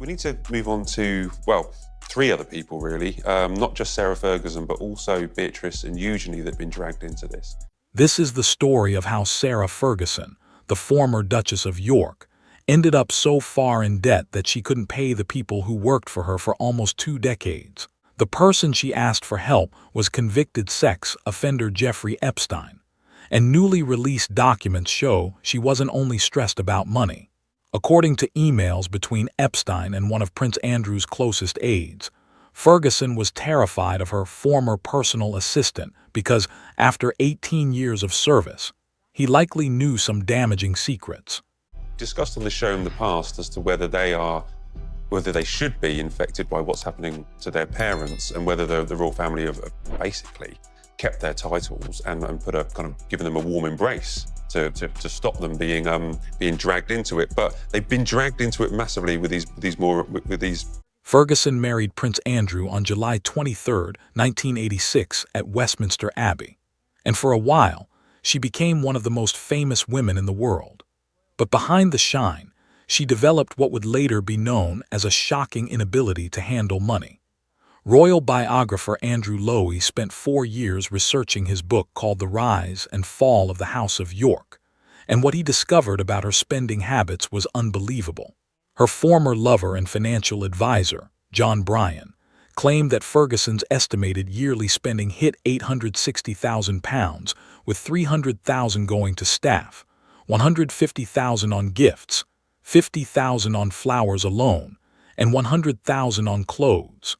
We need to move on to, well, three other people really, not just Sarah Ferguson, but also Beatrice and Eugenie that have been dragged into this. This is the story of how Sarah Ferguson, the former Duchess of York, ended up so far in debt that she couldn't pay the people who worked for her for almost 2 decades. The person she asked for help was convicted sex offender Jeffrey Epstein, and newly released documents show she wasn't only stressed about money. According to emails between Epstein and one of Prince Andrew's closest aides, Ferguson was terrified of her former personal assistant because, after 18 years of service, he likely knew some damaging secrets. Discussed on the show in the past as to whether they should be infected by what's happening to their parents, and whether the royal family have basically kept their titles and given them a warm embrace to stop them being dragged into it. But they've been dragged into it massively with these. Ferguson married Prince Andrew on July 23, 1986 at Westminster Abbey, and for a while she became one of the most famous women in the world. But behind the shine, she developed what would later be known as a shocking inability to handle money. Royal biographer Andrew Lowy spent 4 years researching his book called The Rise and Fall of the House of York, and what he discovered about her spending habits was unbelievable. Her former lover and financial advisor, John Bryan, claimed that Ferguson's estimated yearly spending hit £860,000, with $300,000 going to staff, $150,000 on gifts, $50,000 on flowers alone, and $100,000 on clothes.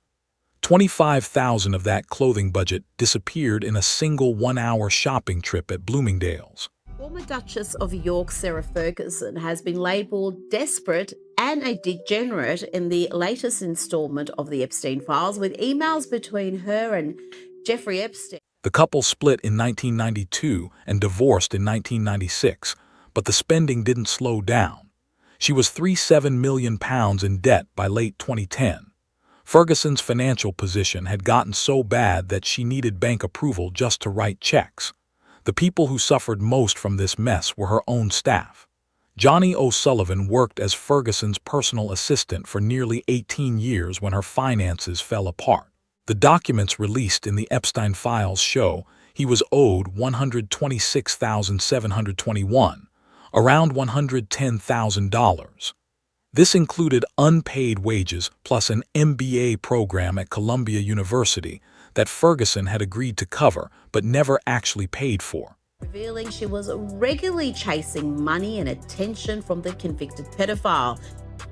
$25,000 of that clothing budget disappeared in a single 1-hour shopping trip at Bloomingdale's. Former Duchess of York Sarah Ferguson has been labelled desperate and a degenerate in the latest installment of the Epstein files, with emails between her and Jeffrey Epstein. The couple split in 1992 and divorced in 1996, but the spending didn't slow down. She was £37 million in debt by late 2010. Ferguson's financial position had gotten so bad that she needed bank approval just to write checks. The people who suffered most from this mess were her own staff. Johnny O'Sullivan worked as Ferguson's personal assistant for nearly 18 years when her finances fell apart. The documents released in the Epstein files show he was owed $126,721, around $110,000. This included unpaid wages plus an MBA program at Columbia University that Ferguson had agreed to cover but never actually paid for. Revealing she was regularly chasing money and attention from the convicted pedophile.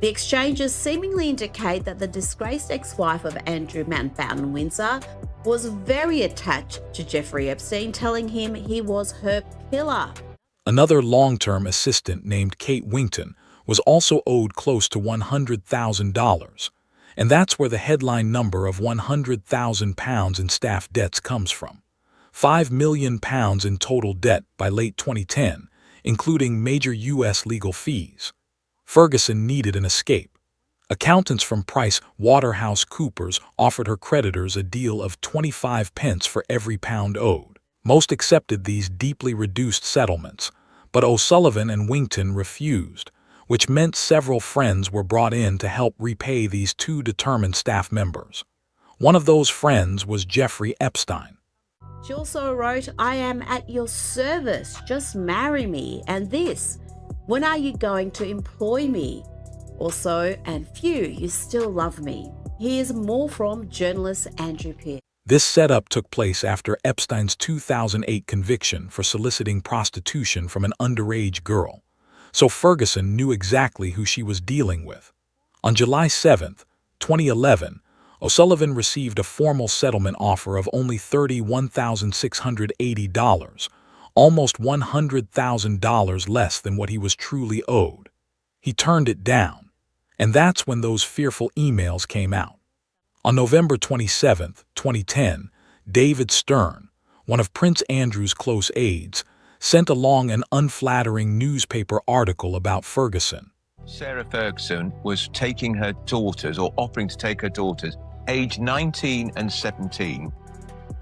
The exchanges seemingly indicate that the disgraced ex-wife of Andrew Mountbatten-Windsor was very attached to Jeffrey Epstein, telling him he was her pillar. Another long-term assistant named Kate Wington was also owed close to $100,000, and that's where the headline number of £100,000 in staff debts comes from. £5 million in total debt by late 2010, including major U.S. legal fees. Ferguson needed an escape. Accountants from PricewaterhouseCoopers offered her creditors a deal of 25 pence for every pound owed. Most accepted these deeply reduced settlements, but O'Sullivan and Wington refused, which meant several friends were brought in to help repay these 2 determined staff members. One of those friends was Jeffrey Epstein. She also wrote, "I am at your service, just marry me, and this, when are you going to employ me? Also, and phew, you still love me." Here's more from journalist Andrew Pierce. This setup took place after Epstein's 2008 conviction for soliciting prostitution from an underage girl, so Ferguson knew exactly who she was dealing with. On July 7, 2011, O'Sullivan received a formal settlement offer of only $31,680, almost $100,000 less than what he was truly owed. He turned it down, and that's when those fearful emails came out. On November 27, 2010, David Stern, one of Prince Andrew's close aides, sent along an unflattering newspaper article about Ferguson. Sarah Ferguson was taking her daughters, or offering to take her daughters, aged 19 and 17,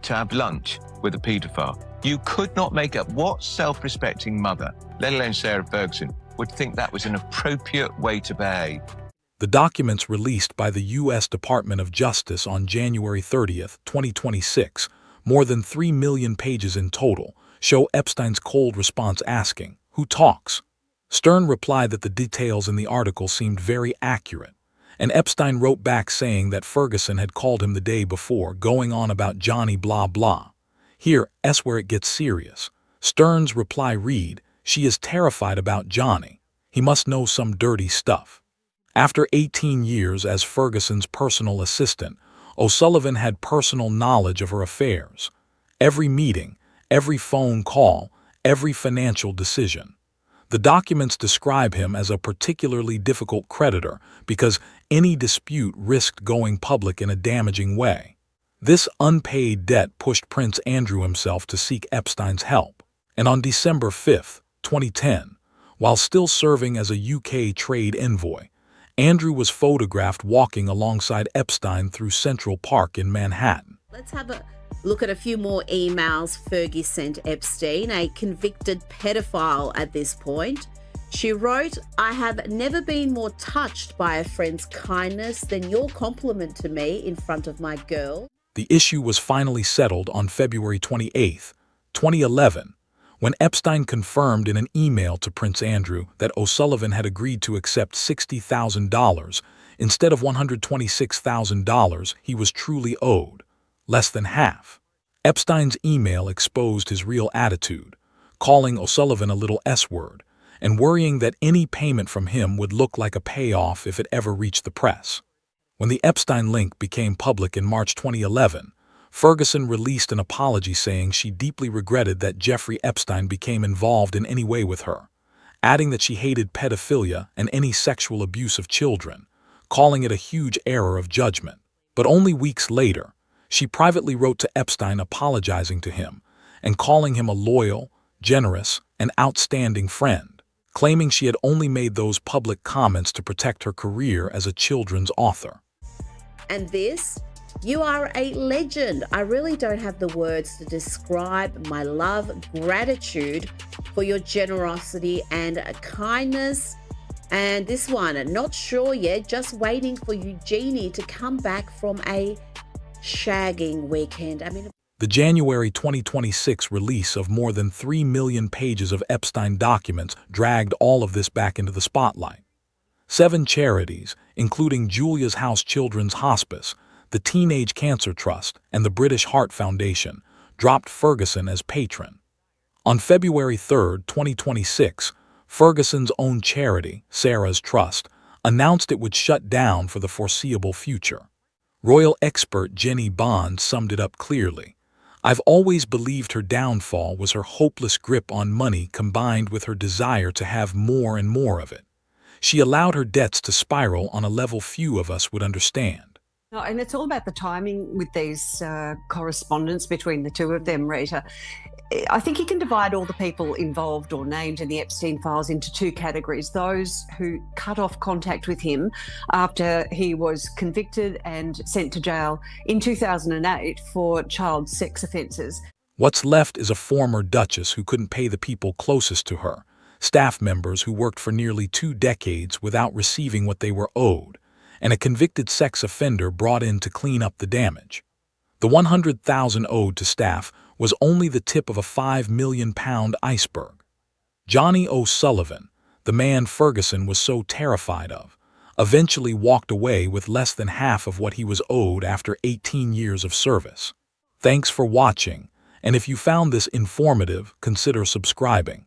to have lunch with a paedophile. You could not make up what self-respecting mother, let alone Sarah Ferguson, would think that was an appropriate way to behave. The documents released by the U.S. Department of Justice on January 30, 2026, more than 3 million pages in total, show Epstein's cold response asking, "Who talks?" Stern replied that the details in the article seemed very accurate, and Epstein wrote back saying that Ferguson had called him the day before, going on about Johnny blah blah. Here's where it gets serious. Stern's reply read, "She is terrified about Johnny. He must know some dirty stuff." After 18 years as Ferguson's personal assistant, O'Sullivan had personal knowledge of her affairs. Every meeting, every phone call, every financial decision. The documents describe him as a particularly difficult creditor because any dispute risked going public in a damaging way. This unpaid debt pushed Prince Andrew himself to seek Epstein's help. And on December 5, 2010, while still serving as a UK trade envoy, Andrew was photographed walking alongside Epstein through Central Park in Manhattan. Let's have a look at a few more emails Fergie sent Epstein, a convicted pedophile at this point. She wrote, "I have never been more touched by a friend's kindness than your compliment to me in front of my girl." The issue was finally settled on February 28, 2011, when Epstein confirmed in an email to Prince Andrew that O'Sullivan had agreed to accept $60,000 instead of $126,000 he was truly owed, less than half. Epstein's email exposed his real attitude, calling O'Sullivan a little S-word and worrying that any payment from him would look like a payoff if it ever reached the press. When the Epstein link became public in March 2011, Ferguson released an apology saying she deeply regretted that Jeffrey Epstein became involved in any way with her, adding that she hated pedophilia and any sexual abuse of children, calling it a huge error of judgment. But only weeks later, she privately wrote to Epstein apologizing to him and calling him a loyal, generous, and outstanding friend, claiming she had only made those public comments to protect her career as a children's author. And this? You are a legend. I really don't have the words to describe my love, gratitude for your generosity and kindness. And this one, not sure yet, just waiting for Eugenie to come back from a shagging weekend. The January 2026 release of more than 3 million pages of Epstein documents dragged all of this back into the spotlight. 7 charities, including Julia's House Children's Hospice, the Teenage Cancer Trust, and the British Heart Foundation, dropped Ferguson as patron. On February 3, 2026, Ferguson's own charity, Sarah's Trust, announced it would shut down for the foreseeable future. Royal expert Jenny Bond summed it up clearly. "I've always believed her downfall was her hopeless grip on money combined with her desire to have more and more of it. She allowed her debts to spiral on a level few of us would understand." No, and it's all about the timing with these correspondence between the two of them, Rita. I think you can divide all the people involved or named in the Epstein files into 2 categories. Those who cut off contact with him after he was convicted and sent to jail in 2008 for child sex offences. What's left is a former duchess who couldn't pay the people closest to her, staff members who worked for nearly 2 decades without receiving what they were owed, and a convicted sex offender brought in to clean up the damage. The $100,000 owed to staff was only the tip of a £5 million iceberg. Johnny O'Sullivan, the man Ferguson was so terrified of, eventually walked away with less than half of what he was owed after 18 years of service. Thanks for watching, and if you found this informative, consider subscribing.